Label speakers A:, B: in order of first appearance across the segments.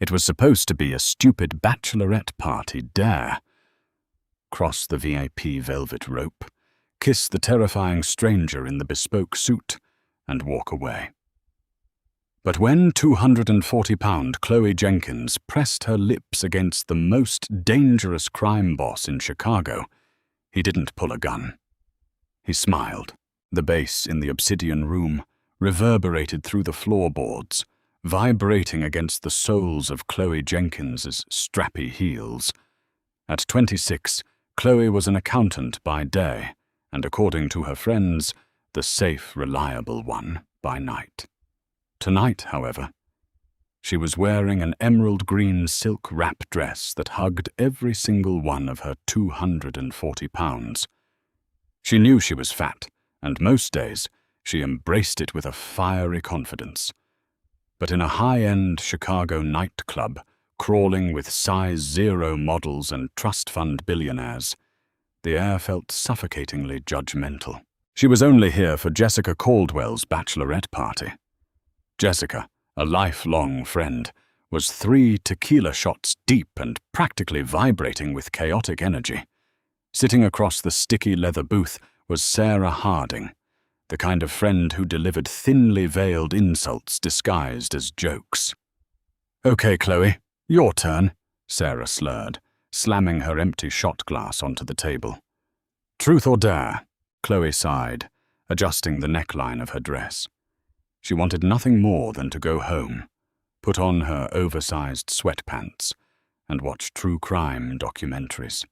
A: It was supposed to be a stupid bachelorette party dare. Cross the VIP velvet rope, kiss the terrifying stranger in the bespoke suit, and walk away. But when 240-pound Chloe Jenkins pressed her lips against the most dangerous crime boss in Chicago, he didn't pull a gun. He smiled. The bass in the obsidian room reverberated through the floorboards, vibrating against the soles of Chloe Jenkins's strappy heels. At 26, Chloe was an accountant by day, and according to her friends, the safe, reliable one by night. Tonight, however, she was wearing an emerald green silk wrap dress that hugged every single one of her 240 pounds. She knew she was fat, and most days she embraced it with a fiery confidence. But in a high-end Chicago nightclub, crawling with size 0 models and trust fund billionaires, the air felt suffocatingly judgmental. She was only here for Jessica Caldwell's bachelorette party. Jessica, a lifelong friend, was 3 tequila shots deep and practically vibrating with chaotic energy. Sitting across the sticky leather booth was Sarah Harding, the kind of friend who delivered thinly veiled insults disguised as jokes. "Okay, Chloe, your turn," Sarah slurred, slamming her empty shot glass onto the table. "Truth or dare?" Chloe sighed, adjusting the neckline of her dress. She wanted nothing more than to go home, put on her oversized sweatpants, and watch true crime documentaries.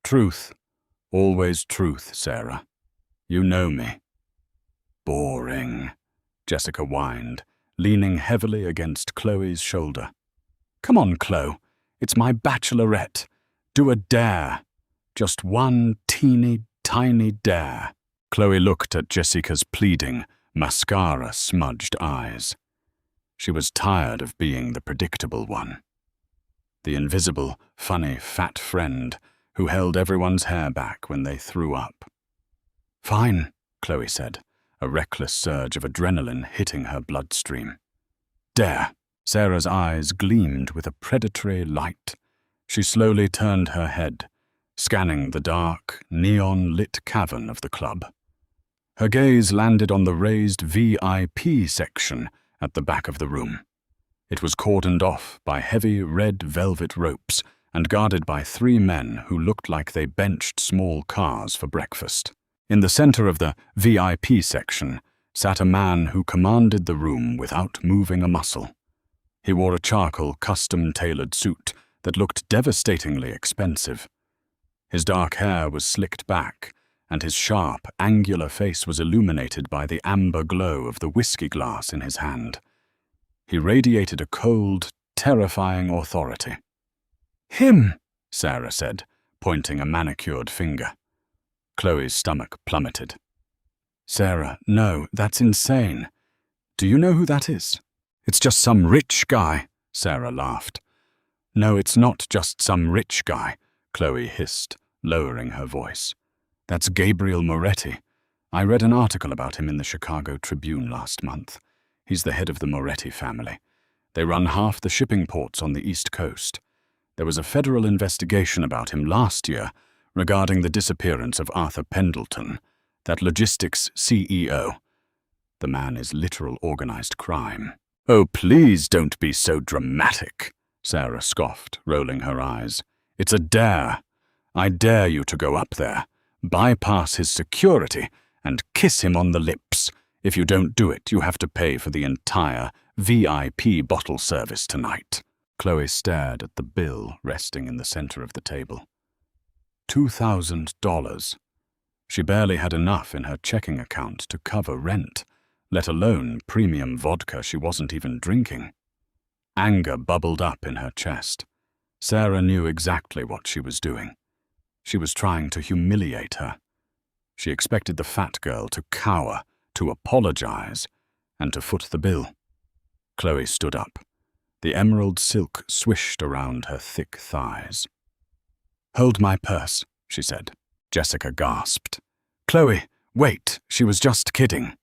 A: "Truth. Always truth, Sarah. You know me." "Boring," Jessica whined, leaning heavily against Chloe's shoulder. "Come on, Chloe. It's my bachelorette. Do a dare. Just one teeny, tiny dare." Chloe looked at Jessica's pleading, mascara-smudged eyes. She was tired of being the predictable one. The invisible, funny, fat friend who held everyone's hair back when they threw up. "Fine," Chloe said, a reckless surge of adrenaline hitting her bloodstream. "Dare." Sarah's eyes gleamed with a predatory light. She slowly turned her head, scanning the dark, neon-lit cavern of the club. Her gaze landed on the raised VIP section at the back of the room. It was cordoned off by heavy red velvet ropes and guarded by 3 men who looked like they benched small cars for breakfast. In the center of the VIP section sat a man who commanded the room without moving a muscle. He wore a charcoal, custom-tailored suit that looked devastatingly expensive. His dark hair was slicked back, and his sharp, angular face was illuminated by the amber glow of the whiskey glass in his hand. He radiated a cold, terrifying authority. "Him," Sarah said, pointing a manicured finger. Chloe's stomach plummeted. "Sarah, no, that's insane. Do you know who that is?" "It's just some rich guy," Sarah laughed. "No, it's not just some rich guy," Chloe hissed, lowering her voice. "That's Gabriel Moretti. I read an article about him in the Chicago Tribune last month. He's the head of the Moretti family. They run half the shipping ports on the East Coast. There was a federal investigation about him last year regarding the disappearance of Arthur Pendleton, that logistics CEO. The man is literal organized crime." "Oh, please don't be so dramatic," Sarah scoffed, rolling her eyes. "It's a dare. I dare you to go up there, bypass his security, and kiss him on the lips. If you don't do it, you have to pay for the entire VIP bottle service tonight." Chloe stared at the bill resting in the center of the table. $2,000. She barely had enough in her checking account to cover rent, let alone premium vodka she wasn't even drinking. Anger bubbled up in her chest. Sarah knew exactly what she was doing. She was trying to humiliate her. She expected the fat girl to cower, to apologize, and to foot the bill. Chloe stood up. The emerald silk swished around her thick thighs. "Hold my purse," she said. Jessica gasped. "Chloe, wait, she was just kidding."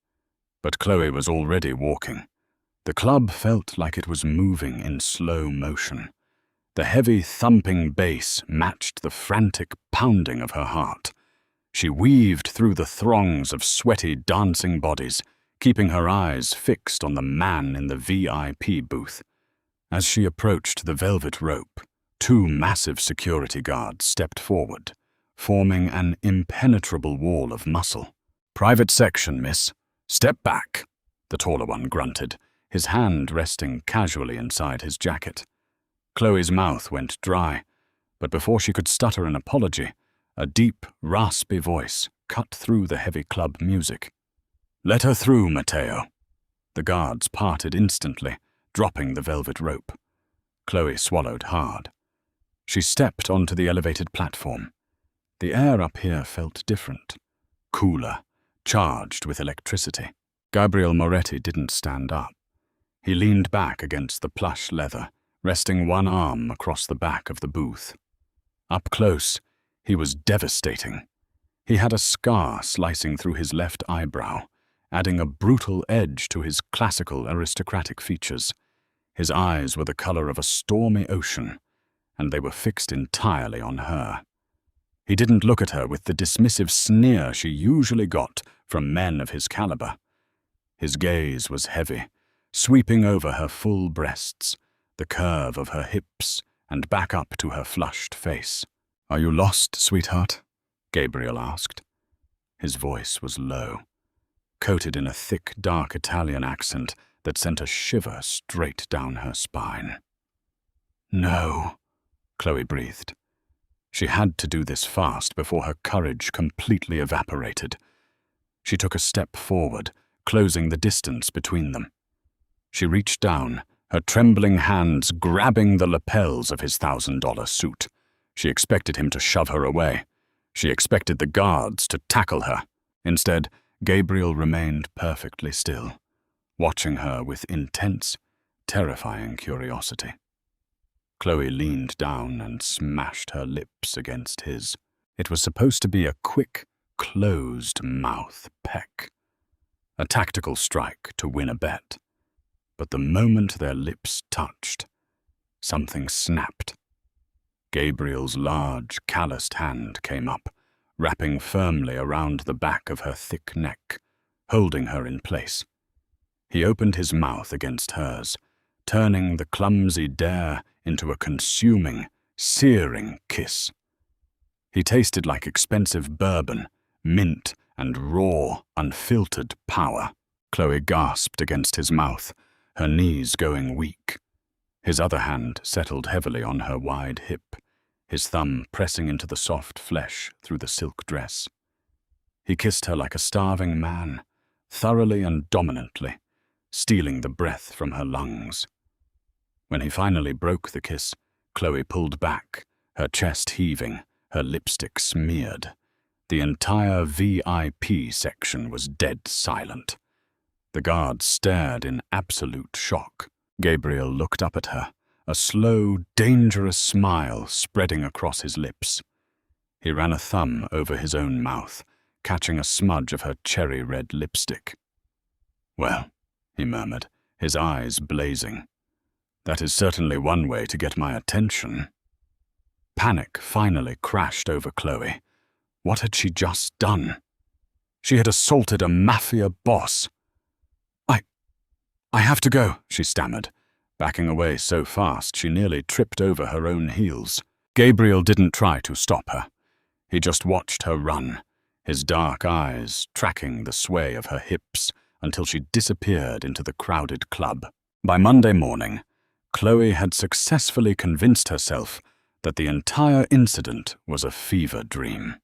A: But Chloe was already walking. The club felt like it was moving in slow motion. The heavy thumping bass matched the frantic pounding of her heart. She weaved through the throngs of sweaty, dancing bodies, keeping her eyes fixed on the man in the VIP booth. As she approached the velvet rope, two massive security guards stepped forward, forming an impenetrable wall of muscle. "Private section, miss. Step back," the taller one grunted, his hand resting casually inside his jacket. Chloe's mouth went dry, but before she could stutter an apology, a deep, raspy voice cut through the heavy club music. "Let her through, Matteo." The guards parted instantly, dropping the velvet rope. Chloe swallowed hard. She stepped onto the elevated platform. The air up here felt different, cooler, charged with electricity. Gabriel Moretti didn't stand up. He leaned back against the plush leather, resting one arm across the back of the booth. Up close, he was devastating. He had a scar slicing through his left eyebrow, adding a brutal edge to his classical aristocratic features. His eyes were the color of a stormy ocean, and they were fixed entirely on her. He didn't look at her with the dismissive sneer she usually got from men of his caliber. His gaze was heavy, sweeping over her full breasts, the curve of her hips, and back up to her flushed face. "Are you lost, sweetheart?" Gabriel asked. His voice was low, coated in a thick, dark Italian accent that sent a shiver straight down her spine. "No," Chloe breathed. She had to do this fast before her courage completely evaporated. She took a step forward, closing the distance between them. She reached down, her trembling hands grabbing the lapels of his $1,000 suit. She expected him to shove her away. She expected the guards to tackle her. Instead, Gabriel remained perfectly still, watching her with intense, terrifying curiosity. Chloe leaned down and smashed her lips against his. It was supposed to be a quick, closed-mouth peck, a tactical strike to win a bet. But the moment their lips touched, something snapped. Gabriel's large, calloused hand came up, wrapping firmly around the back of her thick neck, holding her in place. He opened his mouth against hers, turning the clumsy dare into a consuming, searing kiss. He tasted like expensive bourbon, mint, and raw, unfiltered power. Chloe gasped against his mouth, her knees going weak. His other hand settled heavily on her wide hip, his thumb pressing into the soft flesh through the silk dress. He kissed her like a starving man, thoroughly and dominantly, stealing the breath from her lungs. When he finally broke the kiss, Chloe pulled back, her chest heaving, her lipstick smeared. The entire VIP section was dead silent. The guards stared in absolute shock. Gabriel looked up at her, a slow, dangerous smile spreading across his lips. He ran a thumb over his own mouth, catching a smudge of her cherry-red lipstick. "Well," he murmured, his eyes blazing, "that is certainly one way to get my attention." Panic finally crashed over Chloe. What had she just done? She had assaulted a Mafia boss. I have to go," she stammered, backing away so fast she nearly tripped over her own heels. Gabriel didn't try to stop her. He just watched her run, his dark eyes tracking the sway of her hips until she disappeared into the crowded club. By Monday morning, Chloe had successfully convinced herself that the entire incident was a fever dream.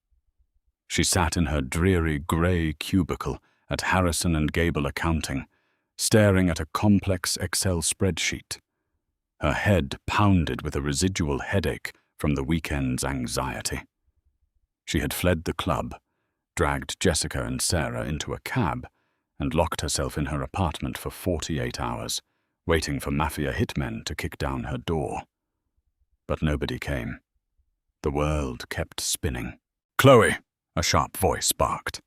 A: She sat in her dreary grey cubicle at Harrison and Gable Accounting, staring at a complex Excel spreadsheet. Her head pounded with a residual headache from the weekend's anxiety. She had fled the club, dragged Jessica and Sarah into a cab, and locked herself in her apartment for 48 hours, waiting for Mafia hitmen to kick down her door. But nobody came. The world kept spinning. "Chloe!" a sharp voice barked.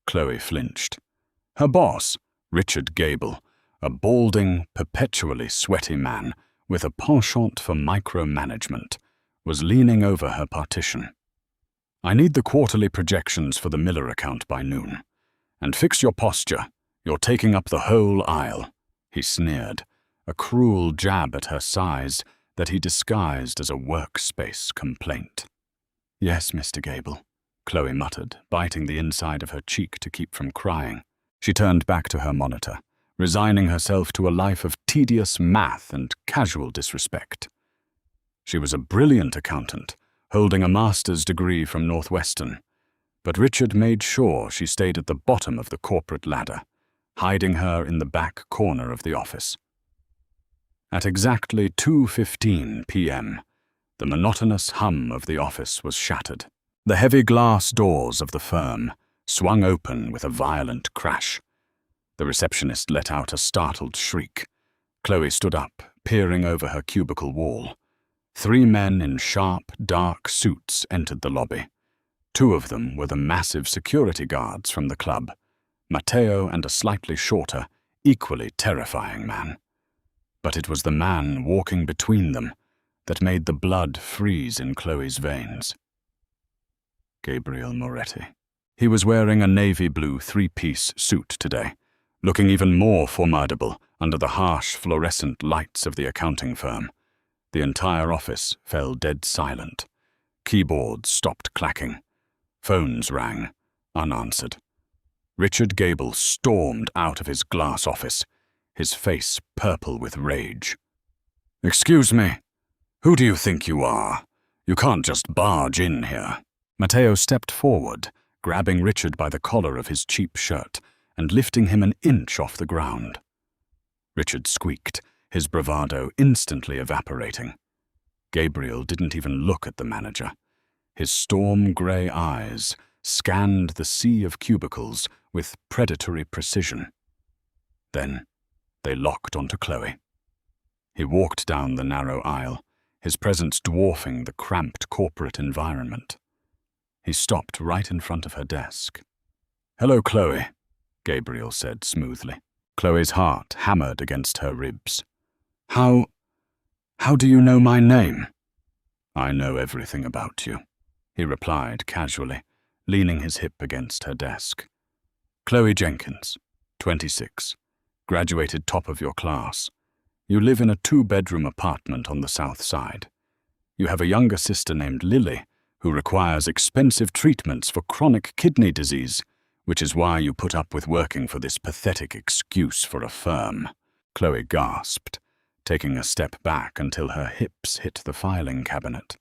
A: Chloe flinched. Her boss, Richard Gable, A balding, perpetually sweaty man with a penchant for micromanagement was leaning over her partition. "I need the quarterly projections for the Miller account by noon. And fix your posture. You're taking up the whole aisle," he sneered, a cruel jab at her size that he disguised as a workspace complaint. "Yes, Mr. Gable," Chloe muttered, biting the inside of her cheek to keep from crying. She turned back to her monitor, resigning herself to a life of tedious math and casual disrespect. She was a brilliant accountant, holding a master's degree from Northwestern, but Richard made sure she stayed at the bottom of the corporate ladder, hiding her in the back corner of the office. At exactly 2:15 p.m., the monotonous hum of the office was shattered. The heavy glass doors of the firm swung open with a violent crash. The receptionist let out a startled shriek. Chloe stood up, peering over her cubicle wall. 3 men in sharp, dark suits entered the lobby. 2 of them were the massive security guards from the club, Matteo and a slightly shorter, equally terrifying man. But it was the man walking between them that made the blood freeze in Chloe's veins. Gabriel Moretti. He was wearing a navy blue 3-piece suit today, looking even more formidable under the harsh fluorescent lights of the accounting firm. The entire office fell dead silent. Keyboards stopped clacking. Phones rang, unanswered. Richard Gable stormed out of his glass office, his face purple with rage. "Excuse me, who do you think you are? You can't just barge in here." Matteo stepped forward, grabbing Richard by the collar of his cheap shirt and lifting him an inch off the ground. Richard squeaked, his bravado instantly evaporating. Gabriel didn't even look at the manager. His storm-grey eyes scanned the sea of cubicles with predatory precision. Then they locked onto Chloe. He walked down the narrow aisle, his presence dwarfing the cramped corporate environment. He stopped right in front of her desk. "Hello, Chloe," Gabriel said smoothly. Chloe's heart hammered against her ribs. How do you know my name?" "I know everything about you," he replied casually, leaning his hip against her desk. "Chloe Jenkins, 26, graduated top of your class. You live in a 2-bedroom apartment on the south side. You have a younger sister named Lily, who requires expensive treatments for chronic kidney disease, which is why you put up with working for this pathetic excuse for a firm." Chloe gasped, taking a step back until her hips hit the filing cabinet.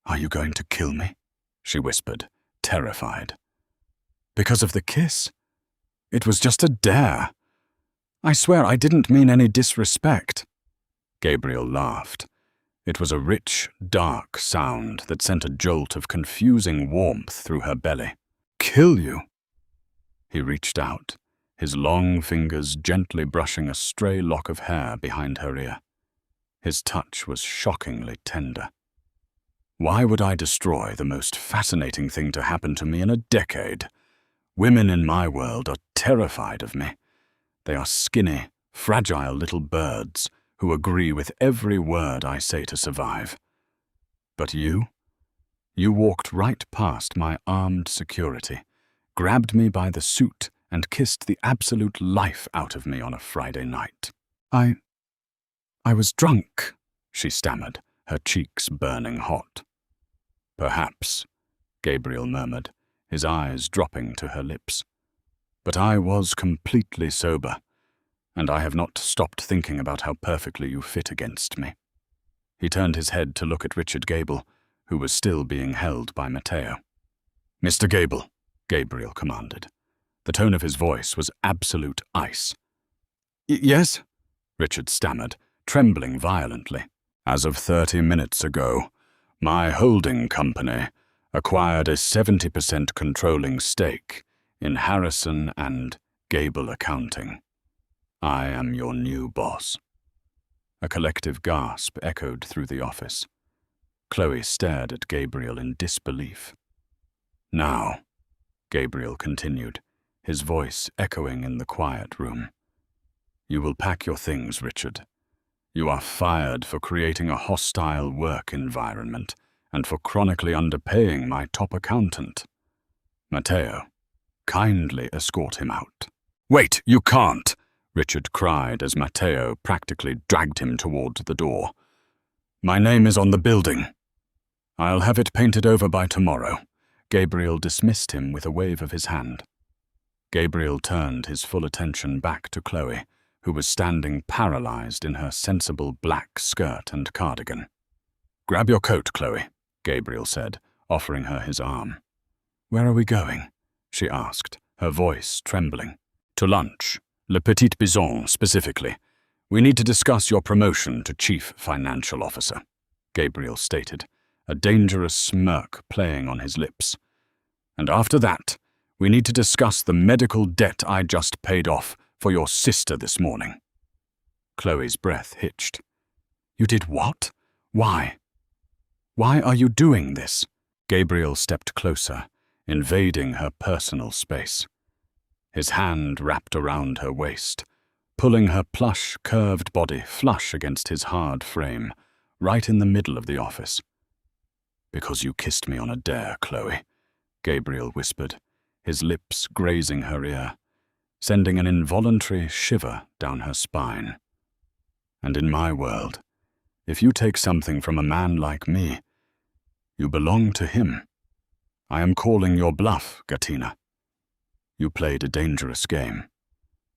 A: "Are you going to kill me?" she whispered, terrified. "Because of the kiss? It was just a dare. I swear I didn't mean any disrespect." Gabriel laughed. It was a rich, dark sound that sent a jolt of confusing warmth through her belly. "Kill you?" He reached out, his long fingers gently brushing a stray lock of hair behind her ear. His touch was shockingly tender. "Why would I destroy the most fascinating thing to happen to me in a decade? Women in my world are terrified of me. They are skinny, fragile little birds who agree with every word I say to survive. But you walked right past my armed security, grabbed me by the suit, and kissed the absolute life out of me on a Friday night." I was drunk," she stammered, her cheeks burning hot. "Perhaps," Gabriel murmured, his eyes dropping to her lips. "But I was completely sober, and I have not stopped thinking about how perfectly you fit against me." He turned his head to look at Richard Gable, who was still being held by Matteo. "Mr. Gable," Gabriel commanded. The tone of his voice was absolute ice. Yes?" Richard stammered, trembling violently. "As of 30 minutes ago, my holding company acquired a 70% controlling stake in Harrison and Gable Accounting. I am your new boss." A collective gasp echoed through the office. Chloe stared at Gabriel in disbelief. "Now," Gabriel continued, his voice echoing in the quiet room, You will pack your things, Richard. You are fired for creating a hostile work environment and for chronically underpaying my top accountant. Matteo, kindly escort him out." "Wait, you can't!" Richard cried as Matteo practically dragged him toward the door. "My name is on the building. I'll have it painted over by tomorrow." Gabriel dismissed him with a wave of his hand. Gabriel turned his full attention back to Chloe, who was standing paralyzed in her sensible black skirt and cardigan. "Grab your coat, Chloe," Gabriel said, offering her his arm. "Where are we going?" she asked, her voice trembling. "To lunch. Le Petit Bison, specifically. We need to discuss your promotion to Chief Financial Officer," Gabriel stated, a dangerous smirk playing on his lips. "And after that, we need to discuss the medical debt I just paid off for your sister this morning." Chloe's breath hitched. "You did what? Why? Why are you doing this?" Gabriel stepped closer, invading her personal space. His hand wrapped around her waist, pulling her plush, curved body flush against his hard frame, right in the middle of the office. "Because you kissed me on a dare, Chloe," Gabriel whispered, his lips grazing her ear, sending an involuntary shiver down her spine. "And in my world, if you take something from a man like me, you belong to him. I am calling your bluff, Gatina. You played a dangerous game,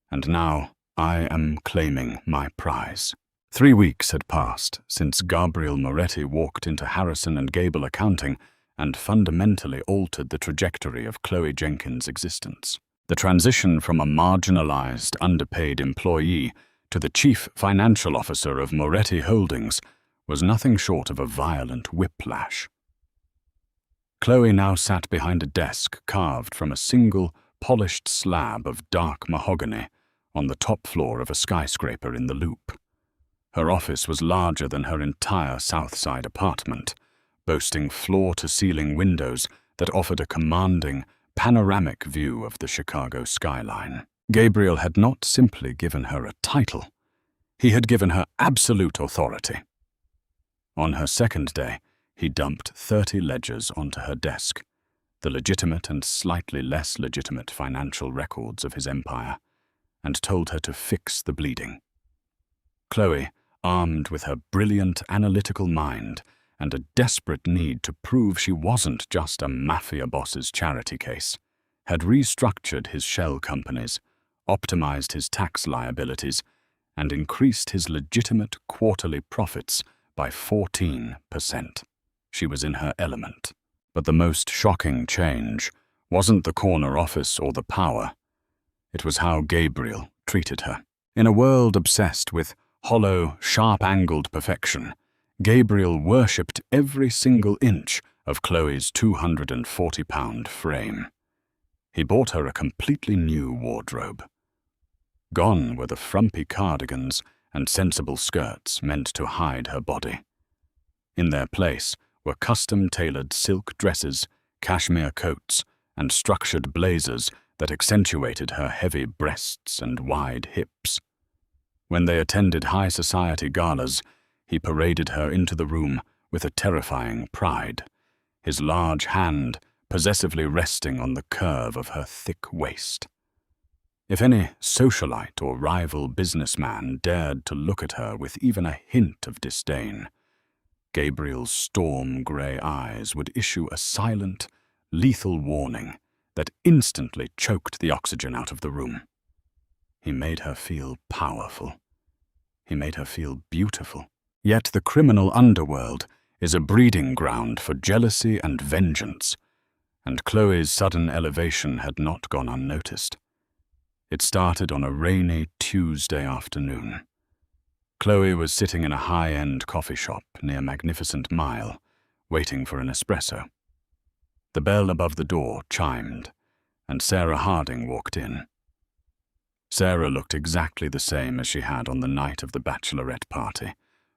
A: and now I am claiming my prize." 3 weeks had passed since Gabriel Moretti walked into Harrison and Gable Accounting and fundamentally altered the trajectory of Chloe Jenkins' existence. The transition from a marginalized, underpaid employee to the chief financial officer of Moretti Holdings was nothing short of a violent whiplash. Chloe now sat behind a desk carved from a single, polished slab of dark mahogany on the top floor of a skyscraper in the Loop. Her office was larger than her entire South Side apartment, boasting floor-to-ceiling windows that offered a commanding, panoramic view of the Chicago skyline. Gabriel had not simply given her a title. He had given her absolute authority. On her second day, he dumped 30 ledgers onto her desk, the legitimate and slightly less legitimate financial records of his empire, and told her to fix the bleeding. Chloe, armed with her brilliant analytical mind and a desperate need to prove she wasn't just a mafia boss's charity case, had restructured his shell companies, optimized his tax liabilities, and increased his legitimate quarterly profits by 14%. She was in her element. But the most shocking change wasn't the corner office or the power. It was how Gabriel treated her. In a world obsessed with hollow, sharp-angled perfection, Gabriel worshipped every single inch of Chloe's 240-pound frame. He bought her a completely new wardrobe. Gone were the frumpy cardigans and sensible skirts meant to hide her body. In their place were custom-tailored silk dresses, cashmere coats, and structured blazers that accentuated her heavy breasts and wide hips. When they attended high society galas, he paraded her into the room with a terrifying pride, his large hand possessively resting on the curve of her thick waist. If any socialite or rival businessman dared to look at her with even a hint of disdain, Gabriel's storm-gray eyes would issue a silent, lethal warning that instantly choked the oxygen out of the room. He made her feel powerful. He made her feel beautiful. Yet the criminal underworld is a breeding ground for jealousy and vengeance, and Chloe's sudden elevation had not gone unnoticed. It started on a rainy Tuesday afternoon. Chloe was sitting in a high-end coffee shop near Magnificent Mile, waiting for an espresso. The bell above the door chimed, and Sarah Harding walked in. Sarah looked exactly the same as she had on the night of the bachelorette party,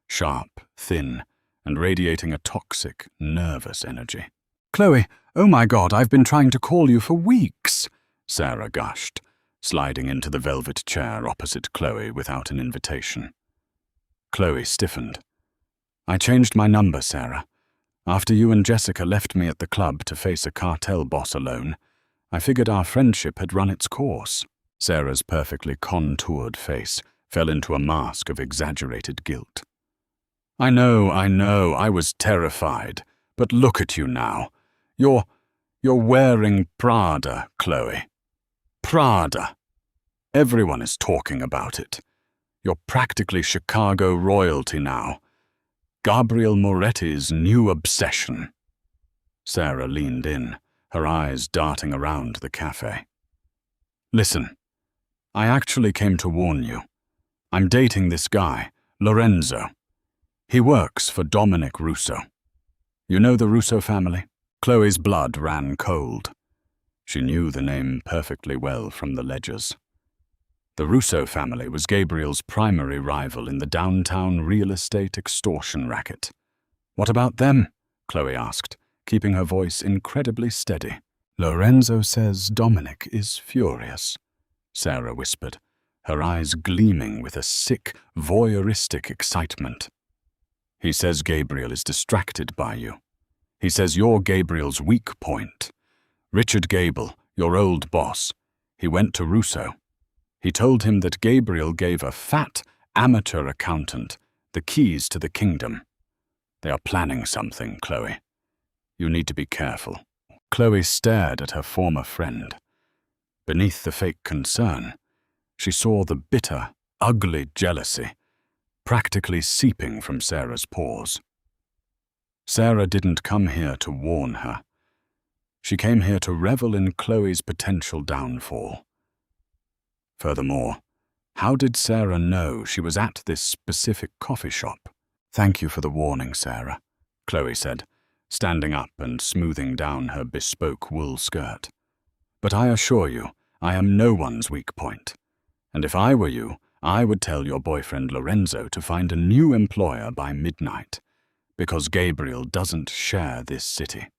A: sharp, thin, and radiating a toxic, nervous energy. "Chloe, oh my God, I've been trying to call you for weeks," Sarah gushed, sliding into the velvet chair opposite Chloe without an invitation. Chloe stiffened. "I changed my number, Sarah. After you and Jessica left me at the club to face a cartel boss alone, I figured our friendship had run its course." Sarah's perfectly contoured face fell into a mask of exaggerated guilt. I know, I was terrified. But look at you now. You're wearing Prada, Chloe. Prada. Everyone is talking about it. You're practically Chicago royalty now. Gabriel Moretti's new obsession." Sarah leaned in, her eyes darting around the cafe. "Listen, I actually came to warn you. I'm dating this guy, Lorenzo. He works for Dominic Russo. You know the Russo family?" Chloe's blood ran cold. She knew the name perfectly well from the ledgers. The Russo family was Gabriel's primary rival in the downtown real estate extortion racket. "What about them?" Chloe asked, keeping her voice incredibly steady. "Lorenzo says Dominic is furious," Sarah whispered, her eyes gleaming with a sick, voyeuristic excitement. "He says Gabriel is distracted by you. He says you're Gabriel's weak point. Richard Gable, your old boss, he went to Russo. He told him that Gabriel gave a fat, amateur accountant the keys to the kingdom. They are planning something, Chloe. You need to be careful." Chloe stared at her former friend. Beneath the fake concern, she saw the bitter, ugly jealousy practically seeping from Sarah's pores. Sarah didn't come here to warn her. She came here to revel in Chloe's potential downfall. Furthermore, how did Sarah know she was at this specific coffee shop? "Thank you for the warning, Sarah," Chloe said, standing up and smoothing down her bespoke wool skirt. "But I assure you, I am no one's weak point. And if I were you, I would tell your boyfriend Lorenzo to find a new employer by midnight, because Gabriel doesn't share this city."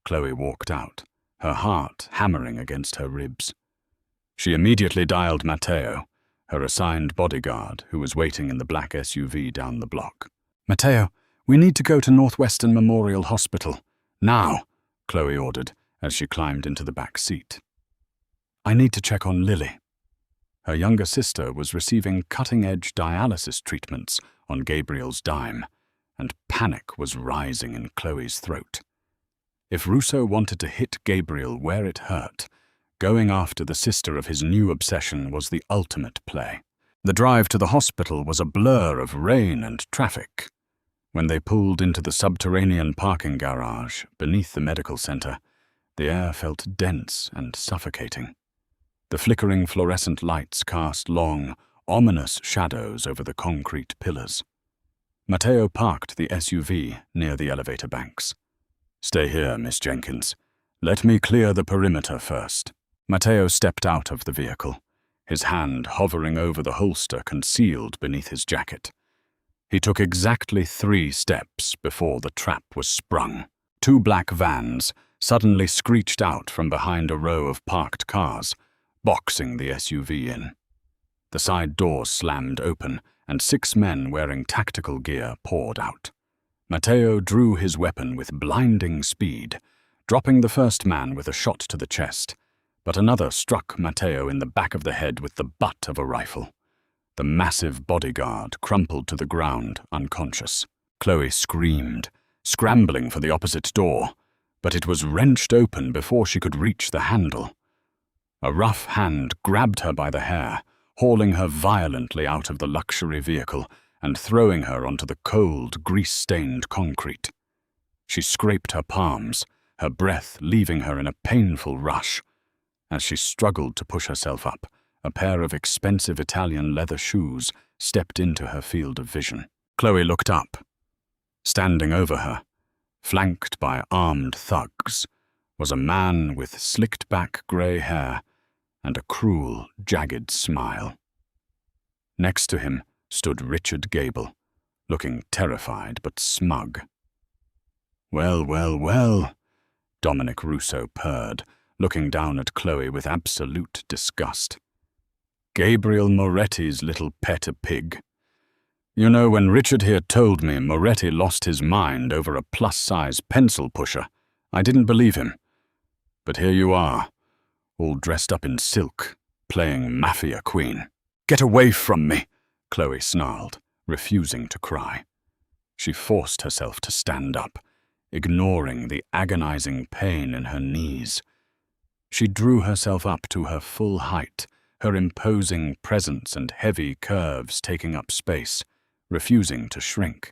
A: Chloe walked out, her heart hammering against her ribs. She immediately dialed Matteo, her assigned bodyguard, who was waiting in the black SUV down the block. "Matteo, we need to go to Northwestern Memorial Hospital. Now," Chloe ordered as she climbed into the back seat. "I need to check on Lily." Her younger sister was receiving cutting-edge dialysis treatments on Gabriel's dime, and panic was rising in Chloe's throat. If Russo wanted to hit Gabriel where it hurt, going after the sister of his new obsession was the ultimate play. The drive to the hospital was a blur of rain and traffic. When they pulled into the subterranean parking garage beneath the medical center, the air felt dense and suffocating. The flickering fluorescent lights cast long, ominous shadows over the concrete pillars. Matteo parked the SUV near the elevator banks. "Stay here, Miss Jenkins. Let me clear the perimeter first." Matteo stepped out of the vehicle, his hand hovering over the holster concealed beneath his jacket. He took exactly 3 steps before the trap was sprung. 2 black vans suddenly screeched out from behind a row of parked cars, boxing the SUV in. The side doors slammed open, and 6 men wearing tactical gear poured out. Matteo drew his weapon with blinding speed, dropping the first man with a shot to the chest, but another struck Matteo in the back of the head with the butt of a rifle. The massive bodyguard crumpled to the ground, unconscious. Chloe screamed, scrambling for the opposite door, but it was wrenched open before she could reach the handle. A rough hand grabbed her by the hair, hauling her violently out of the luxury vehicle and throwing her onto the cold, grease-stained concrete. She scraped her palms, her breath leaving her in a painful rush. As she struggled to push herself up, a pair of expensive Italian leather shoes stepped into her field of vision. Chloe looked up. Standing over her, flanked by armed thugs, was a man with slicked-back grey hair and a cruel, jagged smile. Next to him stood Richard Gable, looking terrified but smug. "Well, well, well," Dominic Russo purred, looking down at Chloe with absolute disgust. Gabriel Moretti's little pet a pig. You know, when Richard here told me Moretti lost his mind over a plus-size pencil pusher, I didn't believe him. But here you are, all dressed up in silk, playing Mafia queen. Get away from me, Chloe snarled, refusing to cry. She forced herself to stand up, ignoring the agonizing pain in her knees. She drew herself up to her full height, her imposing presence and heavy curves taking up space, refusing to shrink.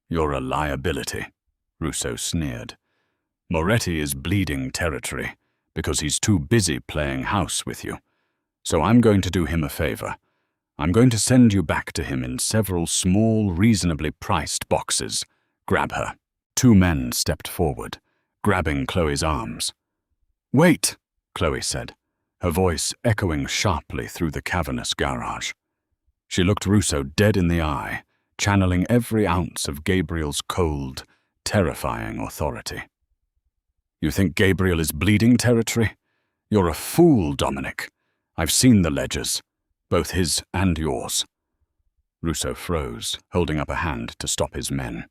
A: You're a liability, Russo sneered. Moretti is bleeding territory because he's too busy playing house with you. So I'm going to do him a favor. I'm going to send you back to him in several small, reasonably priced boxes. Grab her. Two men stepped forward, grabbing Chloe's arms. Wait, Chloe said, her voice echoing sharply through the cavernous garage. She looked Russo dead in the eye, channeling every ounce of Gabriel's cold, terrifying authority. You think Gabriel is bleeding territory? You're a fool, Dominic. I've seen the ledgers, both his and yours. Russo froze, holding up a hand to stop his men.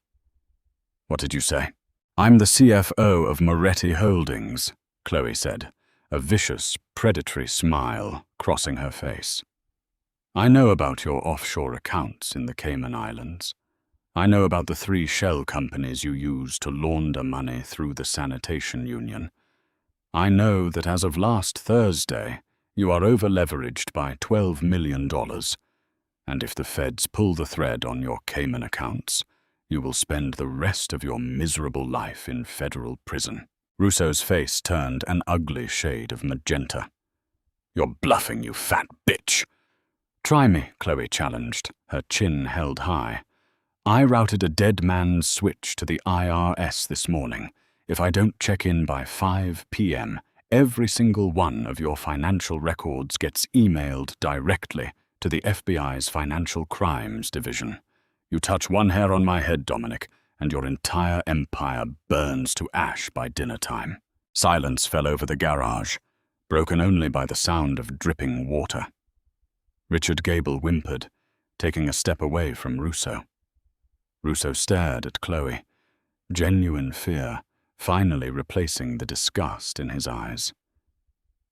A: What did you say? I'm the CFO of Moretti Holdings, Chloe said, a vicious, predatory smile crossing her face. I know about your offshore accounts in the Cayman Islands. I know about the 3 shell companies you use to launder money through the sanitation union. I know that as of last Thursday, you are over-leveraged by $12 million, and if the feds pull the thread on your Cayman accounts, you will spend the rest of your miserable life in federal prison. Russo's face turned an ugly shade of magenta. You're bluffing, you fat bitch. Try me, Chloe challenged, her chin held high. I routed a dead man's switch to the IRS this morning. If I don't check in by 5 p.m., every single one of your financial records gets emailed directly to the FBI's Financial Crimes Division. You touch one hair on my head, Dominic, and your entire empire burns to ash by dinner time. Silence fell over the garage, broken only by the sound of dripping water. Richard Gable whimpered, taking a step away from Russo. Russo stared at Chloe, genuine fear finally replacing the disgust in his eyes.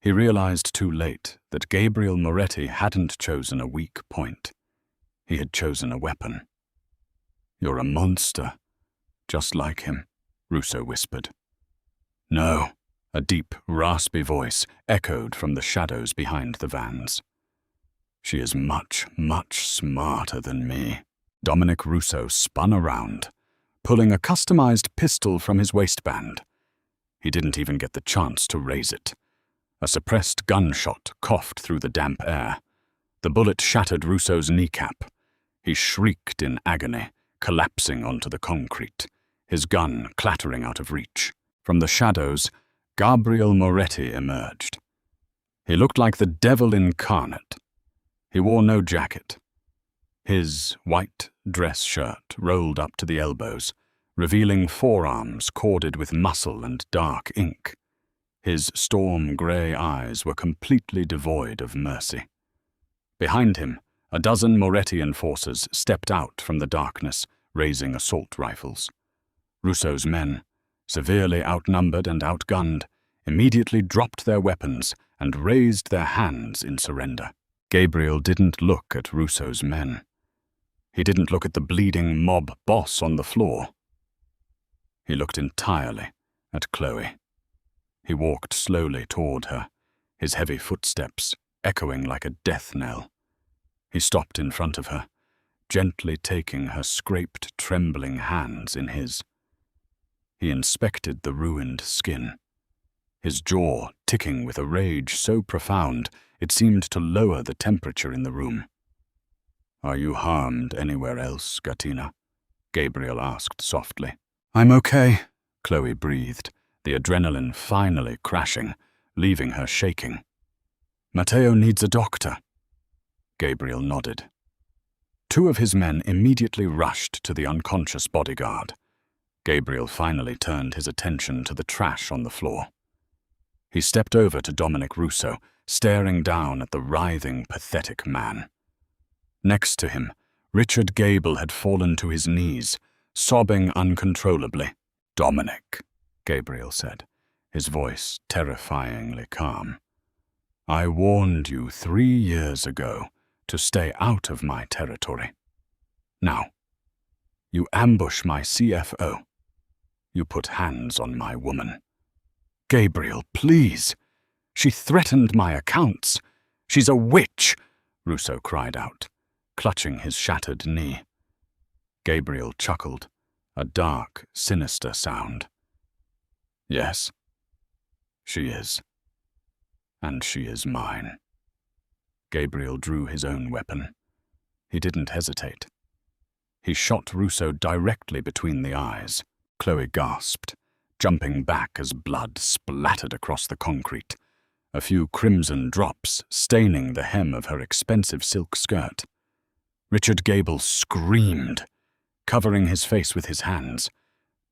A: He realized too late that Gabriel Moretti hadn't chosen a weak point. He had chosen a weapon. You're a monster, just like him, Russo whispered. No, a deep, raspy voice echoed from the shadows behind the vans. She is much, much smarter than me. Dominic Russo spun around, pulling a customized pistol from his waistband. He didn't even get the chance to raise it. A suppressed gunshot coughed through the damp air. The bullet shattered Russo's kneecap. He shrieked in agony, collapsing onto the concrete, his gun clattering out of reach. From the shadows, Gabriel Moretti emerged. He looked like the devil incarnate. He wore no jacket. His white dress shirt rolled up to the elbows, revealing forearms corded with muscle and dark ink. His storm-grey eyes were completely devoid of mercy. Behind him, a dozen Moretti enforcers stepped out from the darkness, raising assault rifles. Russo's men, severely outnumbered and outgunned, immediately dropped their weapons and raised their hands in surrender. Gabriel didn't look at Russo's men. He didn't look at the bleeding mob boss on the floor. He looked entirely at Chloe. He walked slowly toward her, his heavy footsteps echoing like a death knell. He stopped in front of her, gently taking her scraped, trembling hands in his. He inspected the ruined skin, his jaw ticking with a rage so profound it seemed to lower the temperature in the room. Are you harmed anywhere else, Gatina? Gabriel asked softly. I'm okay, Chloe breathed, the adrenaline finally crashing, leaving her shaking. Matteo needs a doctor. Gabriel nodded. 2 of his men immediately rushed to the unconscious bodyguard. Gabriel finally turned his attention to the trash on the floor. He stepped over to Dominic Russo, staring down at the writhing, pathetic man. Next to him, Richard Gable had fallen to his knees, sobbing uncontrollably. "Dominic," Gabriel said, his voice terrifyingly calm. "I warned you 3 years ago to stay out of my territory. Now, you ambush my CFO. You put hands on my woman. Gabriel, please! She threatened my accounts. She's a witch!" Russo cried out, clutching his shattered knee. Gabriel chuckled, a dark, sinister sound. "Yes, she is. And she is mine." Gabriel drew his own weapon. He didn't hesitate. He shot Russo directly between the eyes. Chloe gasped, jumping back as blood splattered across the concrete, a few crimson drops staining the hem of her expensive silk skirt. Richard Gable screamed, covering his face with his hands,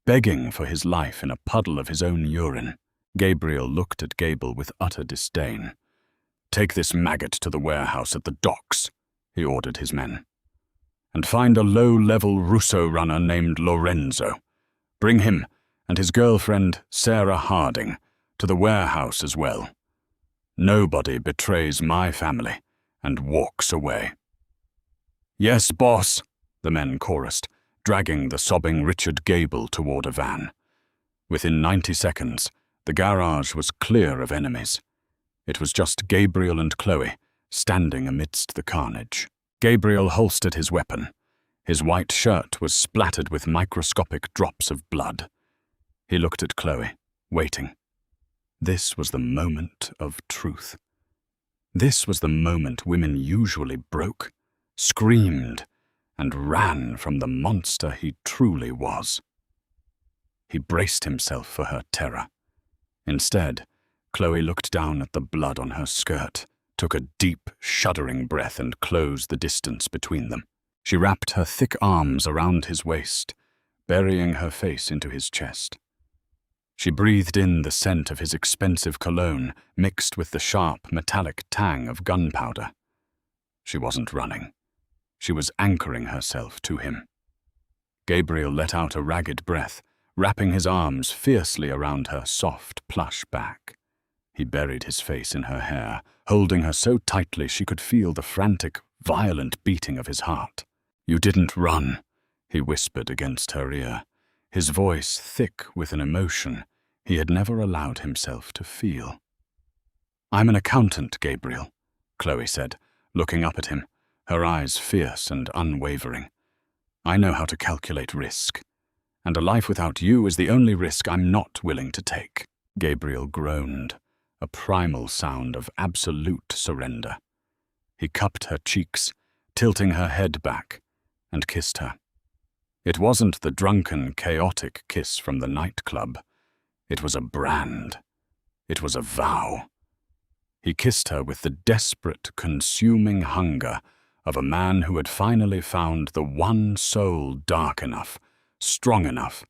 A: begging for his life in a puddle of his own urine. Gabriel looked at Gable with utter disdain. "Take this maggot to the warehouse at the docks," he ordered his men. "And find a low-level Russo runner named Lorenzo. Bring him and his girlfriend, Sarah Harding, to the warehouse as well. Nobody betrays my family and walks away." "Yes, boss," the men chorused, dragging the sobbing Richard Gable toward a van. Within 90 seconds, the garage was clear of enemies. It was just Gabriel and Chloe, standing amidst the carnage. Gabriel holstered his weapon. His white shirt was splattered with microscopic drops of blood. He looked at Chloe, waiting. This was the moment of truth. This was the moment women usually broke, screamed, and ran from the monster he truly was. He braced himself for her terror. Instead, Chloe looked down at the blood on her skirt, took a deep, shuddering breath and closed the distance between them. She wrapped her thick arms around his waist, burying her face into his chest. She breathed in the scent of his expensive cologne mixed with the sharp, metallic tang of gunpowder. She wasn't running. She was anchoring herself to him. Gabriel let out a ragged breath, wrapping his arms fiercely around her soft, plush back. He buried his face in her hair, holding her so tightly she could feel the frantic, violent beating of his heart. "You didn't run," he whispered against her ear, his voice thick with an emotion he had never allowed himself to feel. "I'm an accountant, Gabriel," Chloe said, looking up at him, her eyes fierce and unwavering. "I know how to calculate risk, and a life without you is the only risk I'm not willing to take." Gabriel groaned, a primal sound of absolute surrender. He cupped her cheeks, tilting her head back, and kissed her. It wasn't the drunken, chaotic kiss from the nightclub. It was a brand. It was a vow. He kissed her with the desperate, consuming hunger of a man who had finally found the one soul dark enough, strong enough,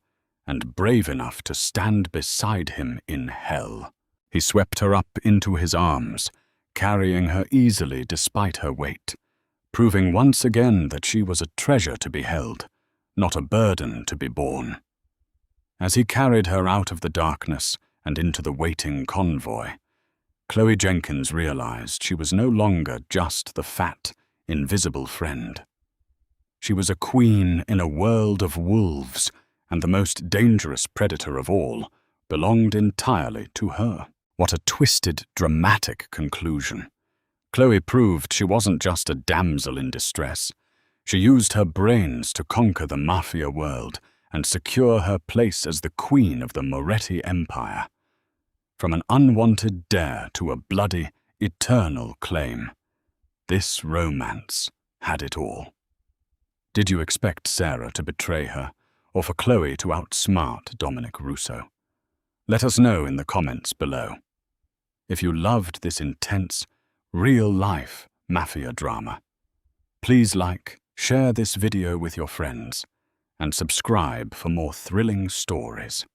A: and brave enough to stand beside him in hell. He swept her up into his arms, carrying her easily despite her weight, proving once again that she was a treasure to be held, not a burden to be borne. As he carried her out of the darkness and into the waiting convoy, Chloe Jenkins realized she was no longer just the fat, invisible friend. She was a queen in a world of wolves, and the most dangerous predator of all belonged entirely to her. What a twisted, dramatic conclusion. Chloe proved she wasn't just a damsel in distress. She used her brains to conquer the Mafia world and secure her place as the queen of the Moretti Empire. From an unwanted dare to a bloody, eternal claim, this romance had it all. Did you expect Sarah to betray her, or for Chloe to outsmart Dominic Russo? Let us know in the comments below. If you loved this intense, real-life Mafia drama, please like, share this video with your friends, and subscribe for more thrilling stories.